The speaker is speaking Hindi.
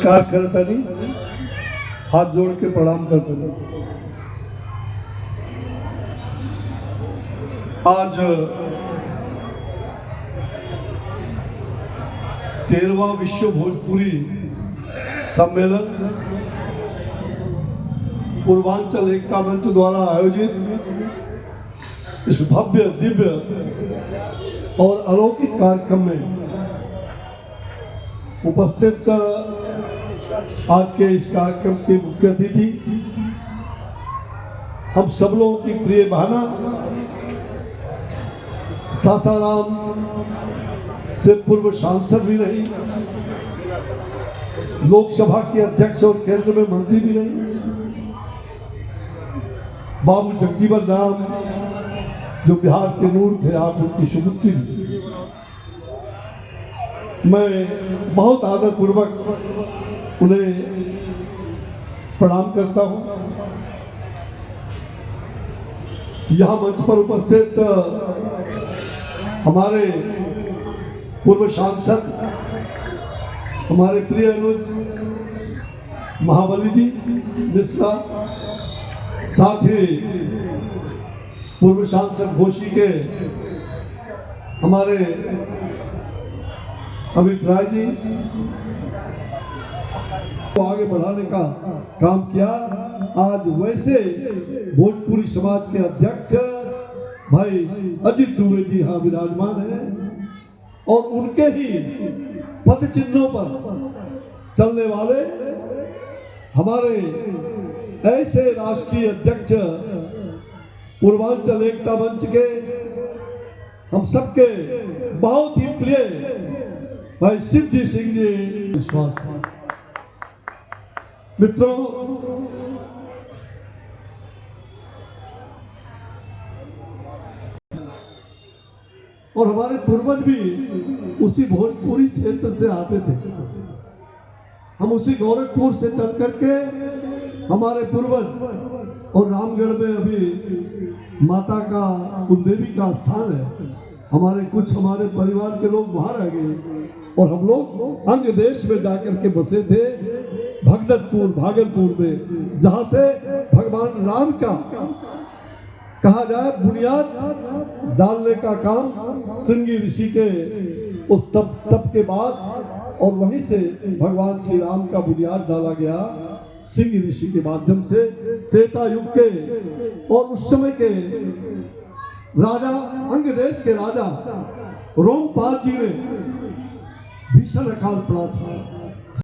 नमस्कार करता नहीं, हाथ जोड़ के प्रणाम करता नहीं। आज 13वां विश्व भोजपुरी सम्मेलन पूर्वांचल एकता मंच द्वारा आयोजित इस भव्य दिव्य और अलौकिक कार्यक्रम में उपस्थित आज के इस कार्यक्रम के मुख्य अतिथि हम सब लोगों की प्रिय बहना सासाराम से पूर्व सांसद भी रही, लोकसभा के अध्यक्ष और केंद्र में मंत्री भी रही, बाबू जगजीवन राम जो बिहार के नूर थे, आप उनकी सुपुत्री। मैं बहुत आदर पूर्वक उन्हें प्रणाम करता हूं। यहाँ मंच पर उपस्थित हमारे पूर्व सांसद हमारे प्रिय अनुज महाबली जी मिश्रा, साथ ही पूर्व सांसद घोषी के हमारे अमित राय जी को आगे बढ़ाने का काम किया। आज वैसे भोजपुरी समाज के अध्यक्ष भाई अजित दुबे जी यहाँ विराजमान हैं और उनके ही पद चिन्हों पर चलने वाले हमारे ऐसे राष्ट्रीय अध्यक्ष पूर्वांचल एकता मंच के हम सबके बहुत ही प्रिय भाई शिवजी सिंह जी विश्वास। मित्रों, और हमारे पूर्वज भी उसी भोजपुरी क्षेत्र से आते थे। हम उसी गोरखपुर से चल करके हमारे पूर्वज, और रामगढ़ में अभी माता का कुलदेवी का स्थान है, हमारे परिवार के लोग वहां रह गए और हम लोग अन्य देश में जाकर के बसे थे, भगदत्तपुर भागलपुर में, जहां से भगवान राम का कहा जाए बुनियाद डालने का काम श्रृंगी ऋषि के उस तप के बाद, और वहीं से भगवान श्री राम का बुनियाद डाला गया श्रृंगी ऋषि के माध्यम से। त्रेता युग के और उस समय के राजा, अंग देश के राजा रोमपाल जी में भीषण अकाल पड़ा था।